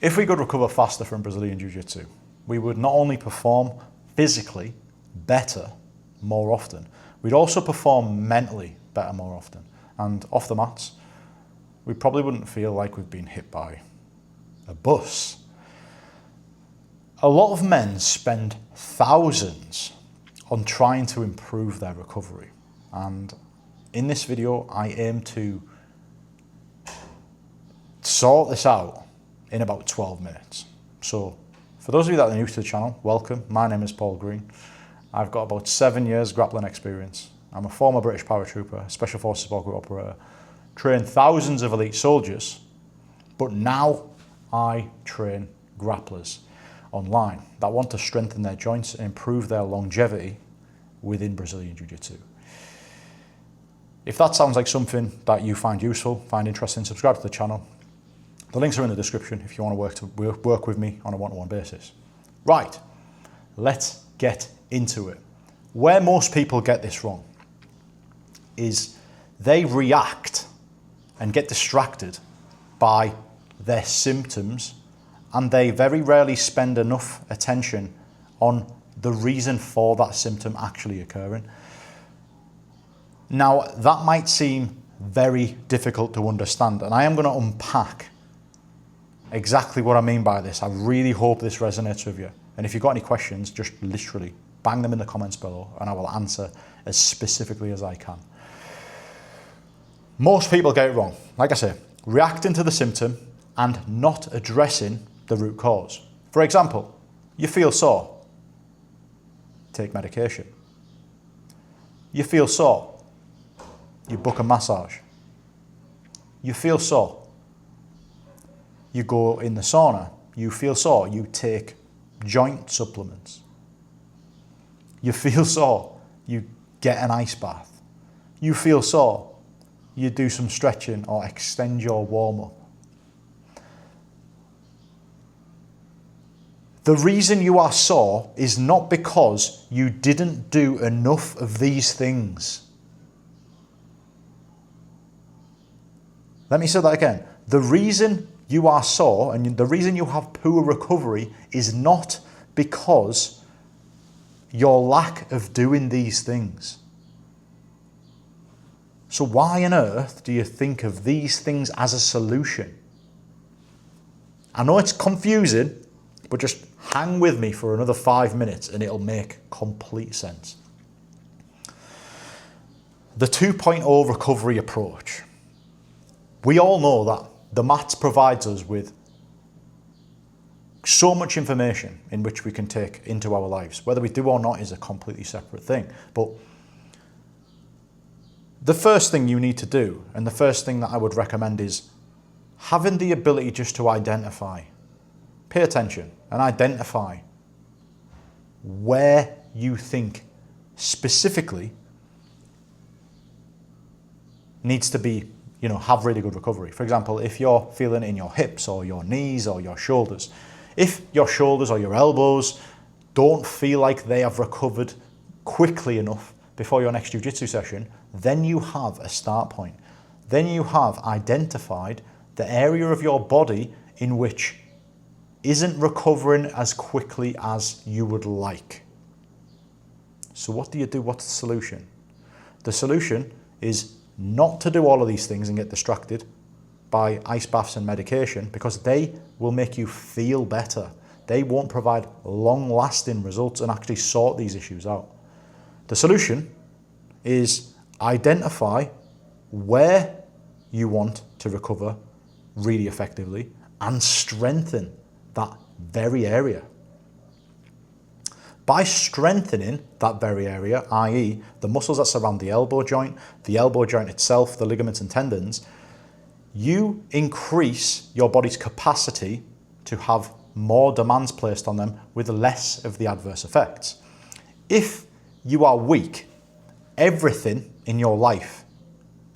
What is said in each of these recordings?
If we could recover faster from Brazilian Jiu-Jitsu, we would not only perform physically better more often, we'd also perform mentally better more often. And off the mats, we probably wouldn't feel like we've been hit by a bus. A lot of men spend thousands on trying to improve their recovery. And in this video, I aim to sort this out in about 12 minutes. So for those of you that are new to the channel, welcome. My name is Paul Green. I've got about 7 years grappling experience. I'm a former British paratrooper, Special Forces Support Group operator, trained thousands of elite soldiers, but now I train grapplers online that want to strengthen their joints and improve their longevity within Brazilian Jiu-Jitsu. If that sounds like something that you find useful, find interesting, subscribe to the channel. The links are in the description if you want to work with me on a one-to-one basis. Right, let's get into it. Where most people get this wrong is they react and get distracted by their symptoms, and they very rarely spend enough attention on the reason for that symptom actually occurring. Now, that might seem very difficult to understand, and I am going to unpack exactly what I mean by this. I really hope this resonates with you. And if you've got any questions, just literally bang them in the comments below and I will answer as specifically as I can. Most people get it wrong. Like I say, reacting to the symptom and not addressing the root cause. For example, you feel sore, take medication. You feel sore, you book a massage. You feel sore, you go in the sauna. You feel sore, you take joint supplements. You feel sore, you get an ice bath. You feel sore, you do some stretching or extend your warm-up. The reason you are sore is not because you didn't do enough of these things. Let me say that again. The reason you are sore and the reason you have poor recovery is not because your lack of doing these things. So why on earth do you think of these things as a solution? I know it's confusing, but just hang with me for another 5 minutes and it'll make complete sense. The 2.0 recovery approach. We all know that the mats provides us with so much information in which we can take into our lives. Whether we do or not is a completely separate thing. But the first thing you need to do, and the first thing that I would recommend, is having the ability just to identify, pay attention and identify where you think specifically needs to be, have really good recovery. For example, if you're feeling it in your hips or your knees or your shoulders, if your shoulders or your elbows don't feel like they have recovered quickly enough before your next jiu-jitsu session, then you have a start point. Then you have identified the area of your body in which isn't recovering as quickly as you would like. So what do you do? What's the solution? The solution is not to do all of these things and get distracted by ice baths and medication, because they will make you feel better. They won't provide long-lasting results and actually sort these issues out. The solution is identify where you want to recover really effectively and strengthen that very area. By strengthening that very area, i.e. the muscles that surround the elbow joint itself, the ligaments and tendons, you increase your body's capacity to have more demands placed on them with less of the adverse effects. If you are weak, everything in your life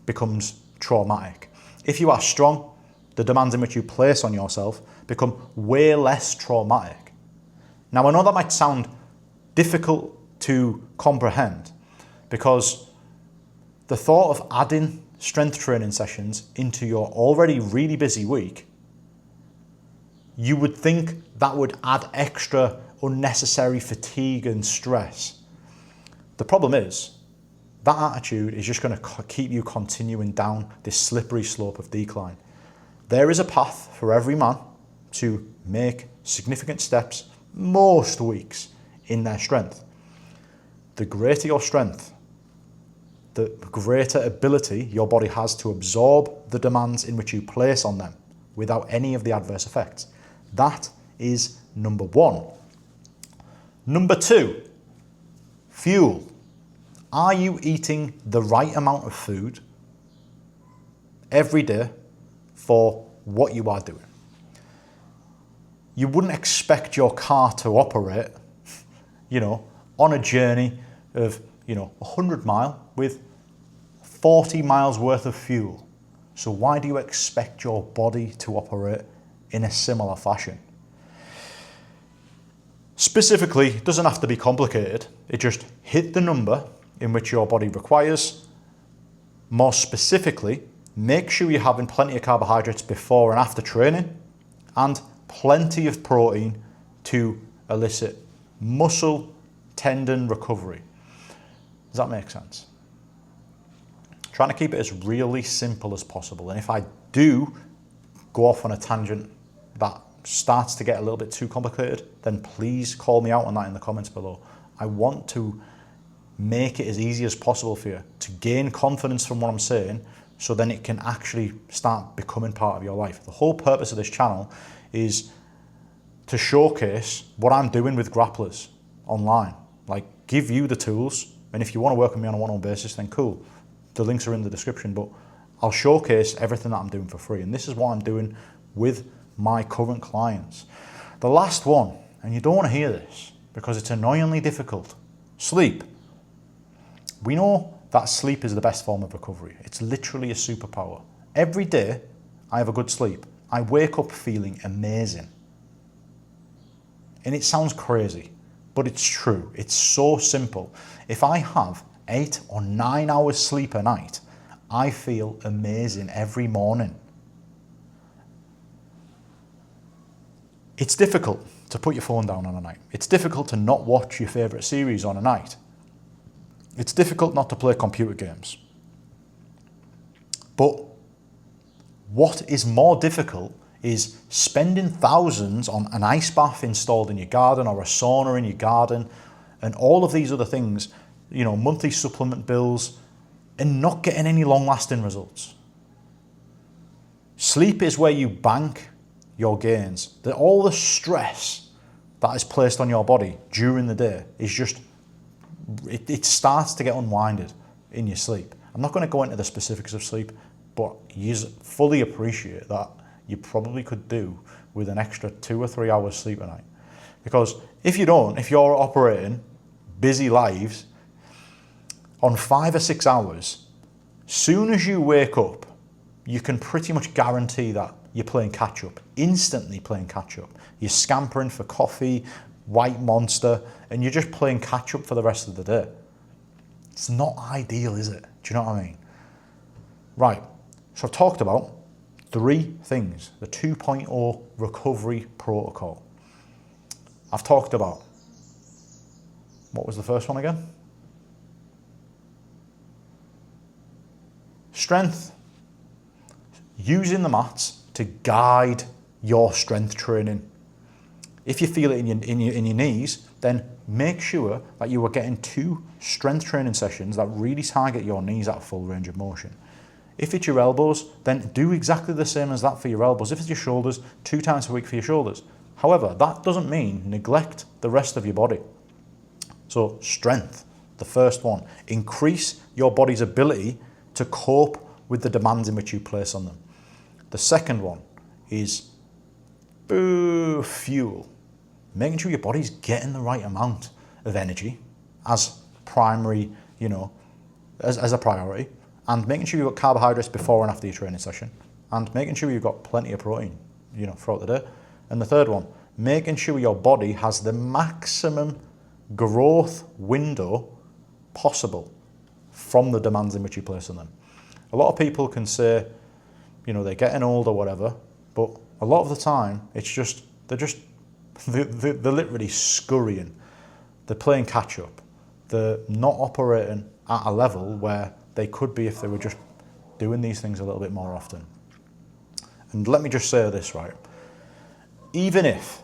becomes traumatic. If you are strong, the demands in which you place on yourself become way less traumatic. Now, I know that might sound difficult to comprehend, because the thought of adding strength training sessions into your already really busy week you would think that would add extra unnecessary fatigue and stress. The problem is, that attitude is just going to keep you continuing down this slippery slope of decline. There is a path for every man to make significant steps most weeks in their strength. The greater your strength, the greater ability your body has to absorb the demands in which you place on them without any of the adverse effects. That is number one. Number two, fuel. Are you eating the right amount of food every day for what you are doing? You wouldn't expect your car to operate, on a journey of, 100 miles with 40 miles worth of fuel. So why do you expect your body to operate in a similar fashion? Specifically, it doesn't have to be complicated. It just hit the number in which your body requires. More specifically, make sure you're having plenty of carbohydrates before and after training and plenty of protein to elicit muscle tendon recovery. Does that make sense? Trying to keep it as really simple as possible. And if I do go off on a tangent that starts to get a little bit too complicated, then please call me out on that in the comments below. I want to make it as easy as possible for you to gain confidence from what I'm saying, so then it can actually start becoming part of your life. The whole purpose of this channel is to showcase what I'm doing with grapplers online. Like, give you the tools, and if you want to work with me on a one-on-one basis, then cool. The links are in the description, but I'll showcase everything that I'm doing for free. And this is what I'm doing with my current clients. The last one, and you don't want to hear this because it's annoyingly difficult, sleep. We know that sleep is the best form of recovery. It's literally a superpower. Every day I have a good sleep. I wake up feeling amazing. And it sounds crazy, but it's true. It's so simple. If I have 8 or 9 hours sleep a night, I feel amazing every morning. It's difficult to put your phone down on a night. It's difficult to not watch your favourite series on a night. It's difficult not to play computer games. But what is more difficult is spending thousands on an ice bath installed in your garden or a sauna in your garden and all of these other things, monthly supplement bills, and not getting any long-lasting results. Sleep is where you bank your gains. All the stress that is placed on your body during the day is just, it starts to get unwinded in your sleep. I'm not going to go into the specifics of sleep, but you fully appreciate that you probably could do with an extra 2 or 3 hours sleep a night. Because if you're operating busy lives on 5 or 6 hours, soon as you wake up, you can pretty much guarantee that you're playing catch up, instantly playing catch up. You're scampering for coffee, White Monster, and you're just playing catch up for the rest of the day. It's not ideal, is it? Do you know what I mean? Right, so I've talked about 3 things, the 2.0 recovery protocol. I've talked about, what was the first one again? Strength. Using the mats to guide your strength training. If you feel it in your knees, then make sure that you are getting 2 strength training sessions that really target your knees at full range of motion. If it's your elbows, then do exactly the same as that for your elbows. If it's your shoulders, 2 times a week for your shoulders. However, that doesn't mean neglect the rest of your body. So strength, the first one. Increase your body's ability to cope with the demands in which you place on them. The second one is fuel. Making sure your body's getting the right amount of energy as primary, as a priority, and making sure you've got carbohydrates before and after your training session, and making sure you've got plenty of protein, throughout the day. And the third one, making sure your body has the maximum growth window possible from the demands in which you place on them. A lot of people can say, they're getting old or whatever, but A lot of the time, they're literally scurrying. They're playing catch up. They're not operating at a level where they could be if they were just doing these things a little bit more often. And let me just say this, right? Even if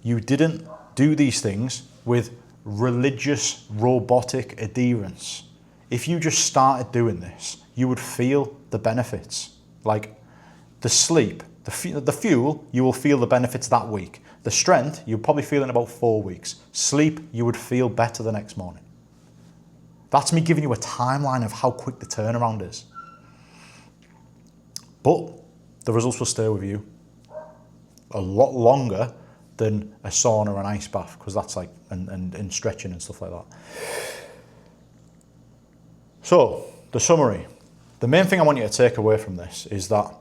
you didn't do these things with religious, robotic adherence, if you just started doing this, you would feel the benefits. Like the sleep, the fuel, you will feel the benefits that week. The strength, you'll probably feel in about 4 weeks. Sleep, you would feel better the next morning. That's me giving you a timeline of how quick the turnaround is. But the results will stay with you a lot longer than a sauna or an ice bath, because that's like, and stretching and stuff like that. So, the summary. The main thing I want you to take away from this is that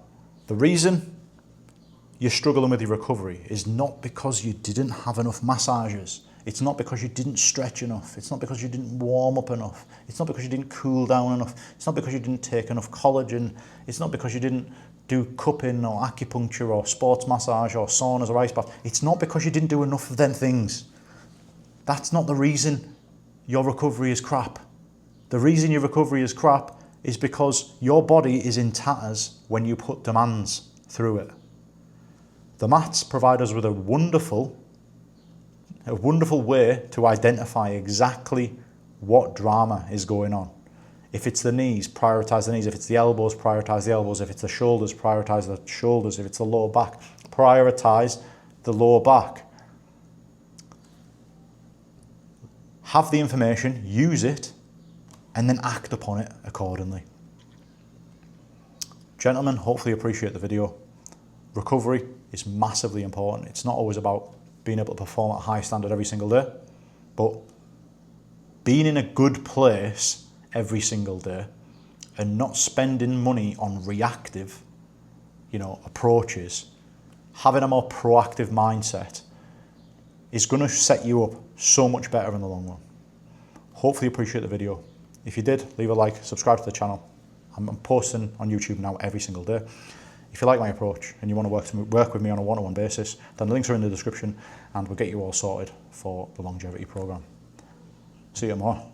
the reason you're struggling with your recovery is not because you didn't have enough massages. It's not because you didn't stretch enough. It's not because you didn't warm up enough. It's not because you didn't cool down enough. It's not because you didn't take enough collagen. It's not because you didn't do cupping or acupuncture or sports massage or saunas or ice bath. It's not because you didn't do enough of them things. That's not the reason your recovery is crap. The reason your recovery is crap is because your body is in tatters when you put demands through it. The mats provide us with a wonderful way to identify exactly what drama is going on. If it's the knees, prioritize the knees. If it's the elbows, prioritize the elbows. If it's the shoulders, prioritize the shoulders. If it's the lower back, prioritize the lower back. Have the information, use it, and then act upon it accordingly. Gentlemen, hopefully you appreciate the video. Recovery is massively important. It's not always about being able to perform at a high standard every single day, but being in a good place every single day and not spending money on reactive, approaches, having a more proactive mindset is going to set you up so much better in the long run. Hopefully you appreciate the video. If you did, leave a like, subscribe to the channel. I'm posting on YouTube now every single day. If you like my approach and you want to work with me on a one-on-one basis, then the links are in the description and we'll get you all sorted for the longevity program. See you tomorrow.